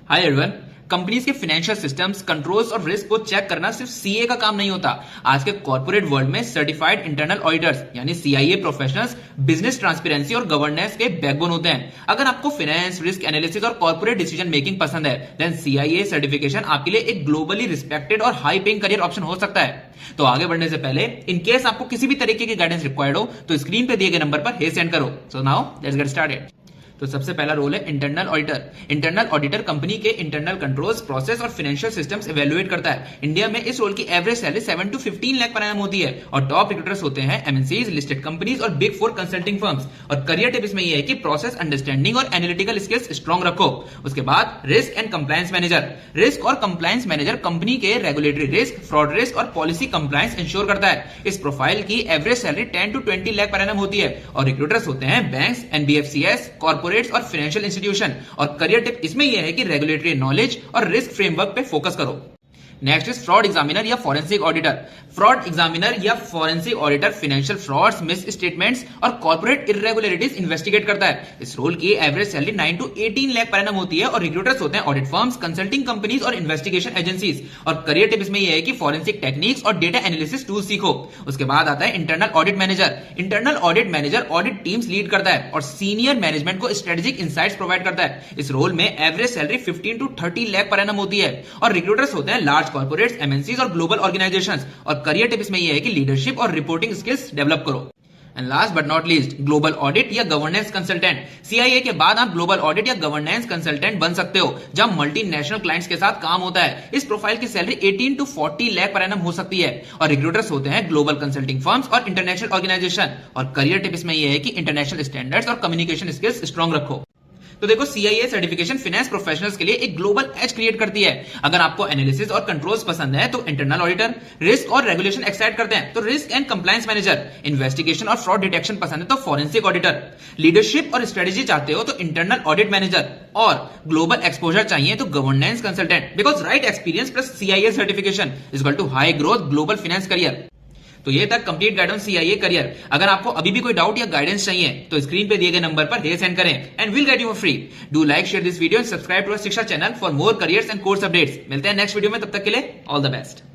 Hi everyone. Companies के financial systems, controls और risk को चेक करना सिर्फ सीए का काम नहीं होता। आज के कॉर्पोरेट वर्ल्ड में सर्टिफाइड इंटरनल ऑडिटर्स यानी सीआईए प्रोफेशनल्स बिजनेस ट्रांसपेरेंसी और गवर्नेंस के बैकबोन होते हैं। अगर आपको फाइनेंस, रिस्क एनालिसिस और कॉर्पोरेट डिसीजन मेकिंग पसंद है, देन सीआईए सर्टिफिकेशन आपके लिए एक ग्लोबली रिस्पेक्टेड और हाई पेइंग करियर ऑप्शन हो सकता है। तो आगे बढ़ने से पहले इन केस आपको किसी भी तरीके की गाइडेंस रिक्वायर्ड हो तो स्क्रीन पे दिए गए नंबर पर हे सेंड करो। So now let's get started. तो सबसे पहला रोल है internal auditor. Internal auditor company के इंटरनल कंट्रोल्स, प्रोसेस और फाइनेंशियल सिस्टम्स इवेल्युएट करता है। इंडिया में इस रोल की average salary 7 to 15 lakh per annum होती है और टॉप रिक्रूटर्स होते हैं एमएनसीज, लिस्टेड कंपनीज और बिग 4 कंसल्टिंग फर्म्स। और करियर टिप इसमें यह है कि प्रोसेस अंडरस्टैंडिंग और एनालिटिकल स्किल्स स्ट्रॉन्ग रखो। उसके बाद risk and compliance manager. Risk और कंप्लायंस मैनेजर कंपनी के रेगुलेटरी रिस्क, फ्रॉड रिस्क और पॉलिसी कंप्लायंस इंश्योर करता है। इस प्रोफाइल की average salary 10 to 20 lakh per annum होती है और रिक्रूटर्स होते हैं बैंक्स, एनबीएफसीएस, कॉर्पोरेट्स और फाइनेंशियल इंस्टीट्यूशन। और करियर टिप इसमें यह है कि रेगुलेटरी नॉलेज और रिस्क फ्रेमवर्क पे फोकस करो। नेक्स्ट इज फ्रॉड एग्जामिनर या फॉरेंसिक ऑडिटर। फ्रॉड एग्जामिनर या forensic auditor financial frauds, miss statements और कॉर्पोरेट इरेगुलरिटीज इन्वेस्टिगेट करता है। इस रोल की average salary 9 to 18 lakh per annum होती है और रिक्रूटर्स होते हैं ऑडिट फर्म्स, कंसल्टिंग कंपनीज और इन्वेस्टिगेशन एजेंसीज। और करियर टिप इसमें यह है कि फॉरेंसिक टेक्निक्स और डेटा एनालिसिस टूल सीखो। उसके बाद आता है internal audit manager. Internal audit manager audit teams lead करता है और सीनियर मैनेजमेंट को स्ट्रेटेजिक इंसाइट्स प्रोवाइड करता है। इस रोल में average salary 15 to 30 lakh per annum होती है और रिक्रूटर्स होते हैं लार्ज कॉर्पोरेट्स, एमएनसीज और ग्लोबल ऑर्गेनाइजेशंस। और करियर टिप इसमें यह है कि लीडरशिप और रिपोर्टिंग स्किल्स डेवलप करो। And last but not least, global audit या गवर्नेंस कंसल्टेंट। सीआईए के बाद आप ग्लोबल ऑडिट या गवर्नेंस कंसल्टेंट बन सकते हो जब मल्टीनेशनल क्लाइंट्स के साथ काम होता है। इस प्रोफाइल की salary 18 to 40 lakh per annum हो सकती है और रिक्रूटर्स होते हैं ग्लोबल कंसल्टिंग फर्म्स और इंटरनेशनल ऑर्गेनाइजेशन। और करियर टिप इसमें यह है कि इंटरनेशनल स्टैंडर्ड्स और कम्युनिकेशन स्किल्स स्ट्रॉन्ग रखो। तो देखो, सीआईए सर्टिफिकेशन फाइनेंस प्रोफेशनल्स के लिए एक ग्लोबल एज क्रिएट करती है। अगर आपको एनालिसिस और कंट्रोल्स पसंद है तो इंटरनल ऑडिटर, रिस्क और रेगुलेशन एक्साइट करते हैं तो risk and compliance manager, investigation और फ्रॉड डिटेक्शन पसंद है तो फॉरेंसिक ऑडिटर, लीडरशिप और स्ट्रेटेजी चाहते हो तो इंटरनल ऑडिट मैनेजर, और ग्लोबल एक्सपोजर चाहिए तो governance consultant. Because right experience plus CIA certification is equal to high growth global finance career. तो ये तक कंप्लीट गाइडेंस सीआईए करियर। अगर आपको अभी भी कोई डाउट या गाइडेंस चाहिए तो स्क्रीन पे दिए गए नंबर पर हे सेंड करें and will get you free. Do like, share this video and subscribe to Shiksha channel for more careers and course updates. मिलते हैं नेक्स्ट वीडियो में, तब तक के लिए ऑल द बेस्ट।